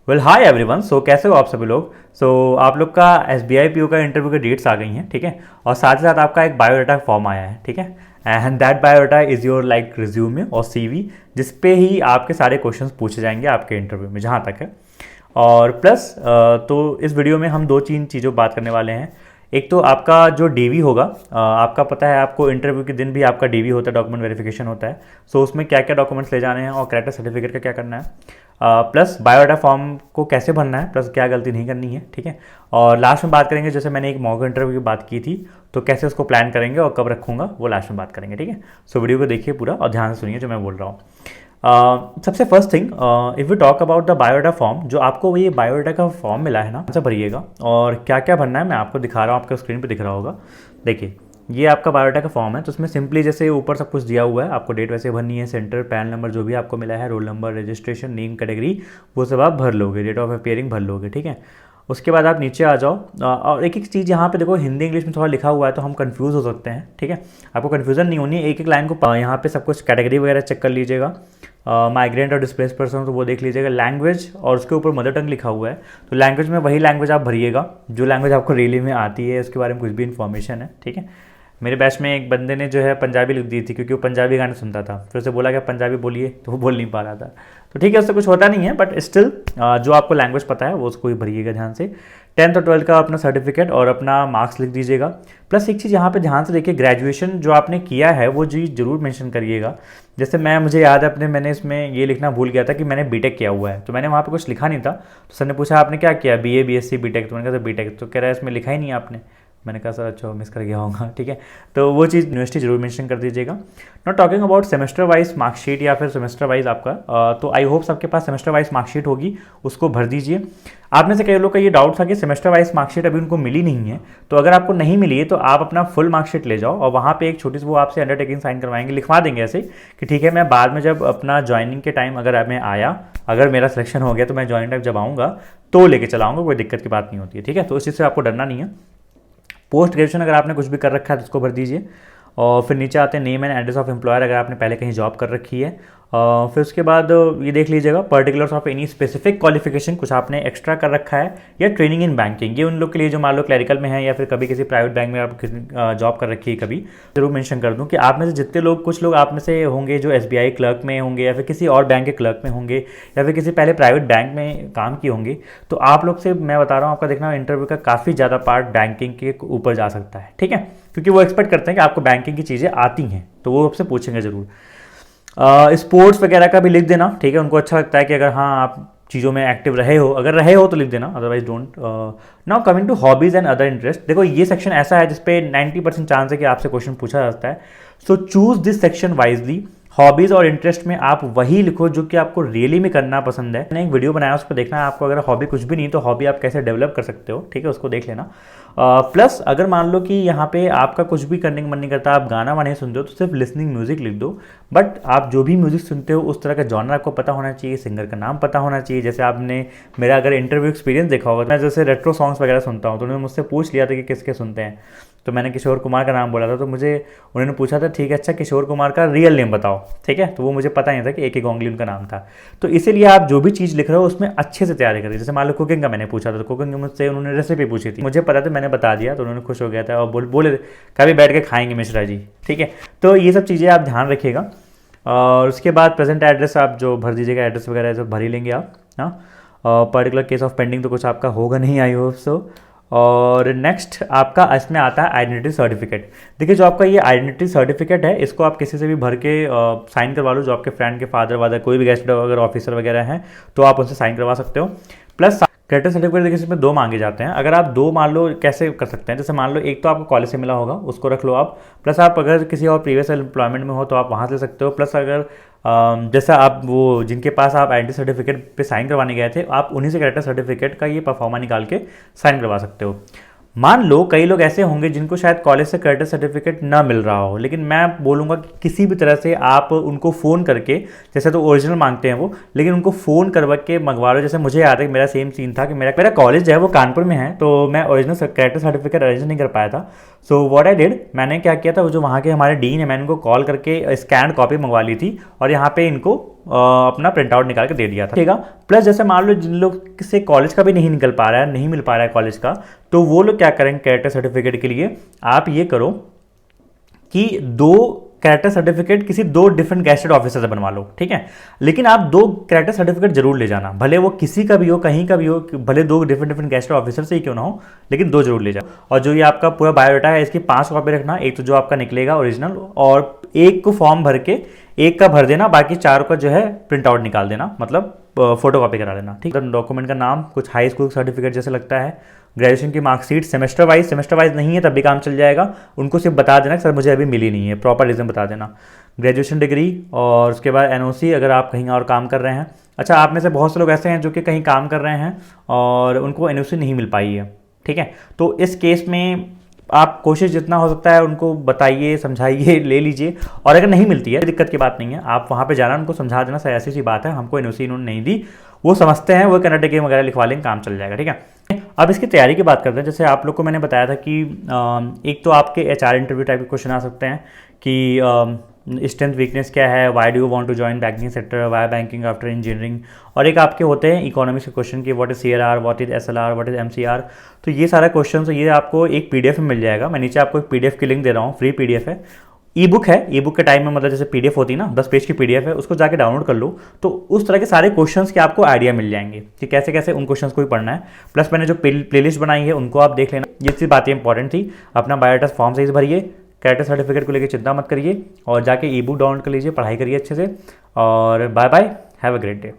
Well hi everyone. सो कैसे हो आप सभी लोग। आप लोग का SBI PO का इंटरव्यू की डेट्स आ गई हैं, ठीक है। और साथ ही साथ आपका एक बायोडाटा फॉर्म आया है, ठीक है। And that biodata is your like resume और CV, जिस पे ही आपके सारे क्वेश्चंस पूछे जाएंगे आपके इंटरव्यू में, जहाँ तक है। और प्लस तो इस वीडियो में हम दो तीन चीज़ों बात करने वाले हैं। एक तो आपका जो DV होगा, आपका पता है आपको इंटरव्यू के दिन भी आपका DV होता है, डॉक्यूमेंट वेरिफिकेशन होता है। उसमें क्या क्या डॉक्यूमेंट्स ले जाने हैं और कैरेक्टर सर्टिफिकेट का क्या करना है, प्लस बायोडाटा फॉर्म को कैसे भरना है, प्लस क्या गलती नहीं करनी है, ठीक है। और लास्ट में बात करेंगे, जैसे मैंने एक मॉक इंटरव्यू की बात की थी, तो कैसे उसको प्लान करेंगे और कब रखूंगा वो लास्ट में बात करेंगे, ठीक है। वीडियो को देखिए पूरा और ध्यान से सुनिए जो मैं बोल रहा हूँ। सबसे first thing, if you talk about the biodata form, जो आपको ये बायोडाटा का फॉर्म मिला है ना, भरिएगा और क्या क्या भरना है मैं आपको दिखा रहा हूँ, आपके स्क्रीन पे दिख रहा होगा। देखिए ये आपका बायोडाटा का फॉर्म है, तो उसमें सिंपली जैसे ऊपर सब कुछ दिया हुआ है, आपको डेट वैसे भरनी है, सेंटर, पैन नंबर जो भी आपको मिला है, roll number, registration, name, category, वो सब आप भर लोगे, डेट ऑफ अपियरिंग भर लोगे, ठीक है। उसके बाद आप नीचे आ जाओ और एक एक चीज़ यहाँ पे देखो, हिंदी इंग्लिश में थोड़ा लिखा हुआ है तो हम कंफ्यूज हो सकते हैं, ठीक है। आपको कन्फ्यूजन नहीं होनी है, एक एक लाइन को यहाँ पे सब कुछ कैटेगरी वगैरह चेक कर लीजिएगा। माइग्रेंट और डिस्प्लेस पर्सन तो वो देख लीजिएगा। लैंग्वेज और उसके ऊपर मदर टंग लिखा हुआ है, तो लैंग्वेज में वही लैंग्वेज आप भरिएगा जो लैंग्वेज आपको रियली में आती है, उसके बारे में कुछ भी इन्फॉर्मेशन है, ठीक है। मेरे बैच में एक बंदे ने जो है पंजाबी लिख दी थी, क्योंकि वो पंजाबी गाने सुनता था, फिर उसे बोला कि पंजाबी बोलिए, तो वो बोल नहीं पा रहा था। तो ठीक है, उससे कुछ होता नहीं है, बट स्टिल जो आपको लैंग्वेज पता है वो उसको ही भरिएगा ध्यान से। 10th और 12th का अपना सर्टिफिकेट और अपना मार्क्स लिख दीजिएगा। प्लस एक चीज़ यहाँ पे ध्यान से देखिए, ग्रेजुएशन जो आपने किया है वो चीज़ जरूर मेंशन करिएगा। जैसे मुझे याद है मैंने इसमें ये लिखना भूल गया था कि मैंने बीटेक किया हुआ है, तो मैंने वहाँ पे कुछ लिखा नहीं था। तो सर ने पूछा आपने क्या किया, BA BSc बीटेक, तो मैंने कहा सर बीटेक, तो कह रहा है इसमें लिखा ही नहीं आपने। मैंने कहा सर अच्छा मिस कर गया होगा, ठीक है। तो वो चीज़ यूनिवर्सिटी जरूर मेंशन कर दीजिएगा। Not talking about semester wise marksheet या फिर सेमेस्टर वाइज आपका, तो आई होप सबके पास सेमेस्टर वाइज मार्कशीट होगी, उसको भर दीजिए। आप में से कई लोग का ये डाउट था कि सेमेस्टर वाइज मार्कशीट अभी उनको मिली नहीं है, तो अगर आपको नहीं मिली है तो आप अपना फुल मार्कशीट ले जाओ और वहाँ पे एक छोटी सी वो आपसे अंडरटेकिंग साइन करवाएंगे, लिखवा देंगे ऐसे कि ठीक है मैं बाद में जब अपना ज्वाइनिंग के टाइम अगर मैं आया, अगर मेरा सिलेक्शन हो गया तो मैं ज्वाइनिंग टाइम जब आऊँगा तो लेके चलाऊँगा, कोई दिक्कत की बात नहीं होती है, ठीक है। तो इस चीज़ से आपको डरना नहीं है। पोस्ट ग्रेजुएशन अगर आपने कुछ भी कर रखा है तो उसको भर दीजिए। और फिर नीचे आते हैं name and address of employer, अगर आपने पहले कहीं जॉब कर रखी है। फिर उसके बाद ये देख लीजिएगा particulars of any specific qualification, कुछ आपने एक्स्ट्रा कर रखा है या ट्रेनिंग इन बैंकिंग, ये उन लोग के लिए जो मान लो क्लरिकल में है या फिर कभी किसी प्राइवेट बैंक में आप जॉब कर रखी है कभी, जरूर मेंशन कर दूं कि आप में से जितने लोग, कुछ लोग आप में से होंगे जो SBI क्लर्क में होंगे या फिर किसी और बैंक के क्लर्क में होंगे या फिर किसी पहले प्राइवेट बैंक में काम किए होंगे, तो आप लोग से मैं बता रहा हूँ आपका देखना इंटरव्यू का काफ़ी ज़्यादा पार्ट बैंकिंग के ऊपर जा सकता है, ठीक है। क्योंकि वो एक्सपेक्ट करते हैं कि आपको बैंकिंग की चीज़ें आती हैं, तो वो आपसे पूछेंगे ज़रूर। स्पोर्ट्स वगैरह का भी लिख देना, ठीक है। उनको अच्छा लगता है कि अगर हाँ आप चीज़ों में एक्टिव रहे हो, अगर रहे हो तो लिख देना, otherwise don't. Now coming to hobbies and other interest, देखो ये सेक्शन ऐसा है जिसपे 90% चांस है कि आपसे क्वेश्चन पूछा जाता है। So choose this section wisely. Hobbies और इंटरेस्ट में आप वही लिखो जो कि आपको रियली में करना पसंद है। मैंने एक वीडियो बनाया, उस पर देखना है आपको, अगर हॉबी कुछ भी नहीं तो हॉबी आप कैसे डेवलप कर सकते हो, ठीक है, उसको देख लेना। प्लस अगर मान लो कि यहाँ पे आपका कुछ भी करने का मन नहीं करता, आप गाना वाना सुनते हो, तो सिर्फ लिसनिंग म्यूजिक लिख दो। बट आप जो भी म्यूजिक सुनते हो उस तरह का जॉनर आपको पता होना चाहिए, सिंगर का नाम पता होना चाहिए। जैसे आपने मेरा अगर इंटरव्यू एक्सपीरियंस देखा होगा, मैं जैसे रेट्रो सॉन्ग्स वगैरह सुनता हूँ, तो उन्होंने मुझसे पूछ लिया था कि किसके सुनते हैं, तो मैंने किशोर कुमार का नाम बोला था, तो मुझे उन्होंने पूछा था ठीक है अच्छा किशोर कुमार का रियल नेम बताओ, ठीक है। तो वो मुझे पता नहीं था कि AK गोंगली उनका नाम था। तो इसीलिए आप जो भी चीज़ लिख रहे हो उसमें अच्छे से तैयारी करिए। जैसे मान लो कुकिंग का मैंने पूछा था, तो कुकिंग की मुझसे उन्होंने रेसिपी पूछी थी, मुझे पता था, मैंने बता दिया, तो उन्होंने खुश हो गया था और बोले कभी बैठ के खाएंगे मिश्रा जी, ठीक है। तो ये सब चीज़ें आप ध्यान रखिएगा। और उसके बाद प्रेजेंट एड्रेस आप जो भर दीजिएगा, एड्रेस वगैरह सब भर ही लेंगे आप, हाँ। पर्टिकुलर केस ऑफ पेंडिंग तो कुछ आपका होगा नहीं, आई होप सो। और नेक्स्ट आपका इसमें आता है आइडेंटिटी सर्टिफिकेट। देखिए जो आपका ये आइडेंटिटी सर्टिफिकेट है, इसको आप किसी से भी भर के साइन करवा लो, जो आपके फ्रेंड के फादर वादर कोई भी गेस्ट अगर ऑफिसर वगैरह हैं तो आप उनसे साइन करवा सकते हो। प्लस कैरेक्टर सर्टिफिकेट देखिए इसमें 2 मांगे जाते हैं। अगर आप 2 मान लो कैसे कर सकते हैं, जैसे मान लो एक तो आपको कॉलेज से मिला होगा, उसको रख लो आप। प्लस आप अगर किसी और प्रीवियस एम्प्लॉयमेंट में हो तो आप वहाँ से ले सकते हो। प्लस अगर जैसा आप वो जिनके पास आप आइडेंटिटी सर्टिफिकेट पे साइन करवाने गए थे, आप उन्हीं से कैरेक्टर सर्टिफिकेट का ये परफॉर्मा निकाल के साइन करवा सकते हो। मान लो कई लोग ऐसे होंगे जिनको शायद कॉलेज से कैरेक्टर सर्टिफिकेट ना मिल रहा हो, लेकिन मैं बोलूँगा कि किसी भी तरह से आप उनको फ़ोन करके, जैसे तो ओरिजिनल मांगते हैं वो, लेकिन उनको फ़ोन करवा के मंगवा लो। जैसे मुझे याद है मेरा सेम सीन था कि मेरा कॉलेज जो है वो कानपुर में है, तो मैं ओरिजिनल कैरेक्टर सर्टिफिकेट अरेंज नहीं कर पाया था। सो व्हाट आई डिड, मैंने क्या किया था, वो जो वहाँ के हमारे डीन है, मैंने उनको कॉल करके स्कैन कॉपी मंगवा ली थी और यहाँ पे इनको अपना प्रिंट आउट निकाल के दे दिया था, ठीक है। प्लस जैसे मान लो जिन लोग से कॉलेज का भी नहीं निकल पा रहा है, नहीं मिल पा रहा है कॉलेज का, तो वो लोग क्या करेंगे कैरेक्टर सर्टिफिकेट के लिए, आप ये करो कि 2 कैरेक्टर सर्टिफिकेट किसी 2 डिफरेंट गैजेटेड ऑफिसर से बनवा लो, ठीक है। लेकिन आप 2 कैरेक्टर सर्टिफिकेट जरूर ले जाना, भले वो किसी का भी हो, कहीं का भी हो, भले 2 डिफरेंट गैजेटेड ऑफिसर से ही क्यों ना हो, लेकिन 2 जरूर ले जाओ। और जो ये आपका पूरा बायोडाटा है इसकी 5 कॉपी रखना, एक तो जो आपका निकलेगा ओरिजिनल, और एक को फॉर्म भर के एक का भर देना, बाकी 4 का जो है प्रिंट आउट निकाल देना, मतलब फोटो कॉपी करा लेना, ठीक है। डॉक्यूमेंट का नाम कुछ हाई स्कूल सर्टिफिकेट जैसे लगता है, ग्रेजुएशन की मार्कशीट, सेमेस्टर वाइज नहीं है तब भी काम चल जाएगा, उनको सिर्फ बता देना कि सर मुझे अभी मिली नहीं है, प्रॉपर रीज़न बता देना। ग्रेजुएशन डिग्री, और उसके बाद एनओसी अगर आप कहीं और काम कर रहे हैं। अच्छा, आप में से बहुत से लोग ऐसे हैं जो कि कहीं काम कर रहे हैं और उनको एनओसी नहीं मिल पाई है, ठीक है। तो इस केस में आप कोशिश जितना हो सकता है उनको बताइए, समझाइए, ले लीजिए, और अगर नहीं मिलती है दिक्कत की बात नहीं है, आप वहाँ पे जाना, उनको समझा देना सर ऐसी सी बात है, हमको एनओसी इन्होंने नहीं दी, वो समझते हैं, वो कनाडा गेम वगैरह लिखवा लेंगे, काम चल जाएगा, ठीक है। अब इसकी तैयारी की बात करते हैं। जैसे आप लोग को मैंने बताया था कि एक तो आपके एचआर इंटरव्यू टाइप के क्वेश्चन आ सकते हैं कि स्ट्रेंथ वीकनेस क्या है, why do you want to join banking sector, why banking after engineering, और एक आपके होते हैं इकोनॉमिक्स के क्वेश्चन की what is CRR, what is SLR, what is MCR. तो ये सारा क्वेश्चन ये आपको एक पीडीएफ में मिल जाएगा, मैं नीचे आपको एक पीडीएफ की लिंक दे रहा हूँ, फ्री पीडीएफ है, ई बुक है, ई बुक के टाइम में मतलब जैसे पीडीएफ होती है ना, 10 पेज की पीडीएफ है, उसको जाके डाउनलोड कर लो, तो उस तरह के सारे क्वेश्चंस के आपको आइडिया मिल जाएंगे कि कैसे कैसे उन क्वेश्चंस को भी पढ़ना है। प्लस मैंने जो प्लेलिस्ट बनाई है उनको आप देख लेना, ये चीज़ बातें इंपॉर्टेंट थी। अपना बायोडाटा फॉर्म सही से भरिए, कैरेक्टर सर्टिफिकेट को लेकर चिंता मत करिए, और जाके ई बुक डाउनलोड कर लीजिए, पढ़ाई करिए अच्छे से, और bye bye, have a great day.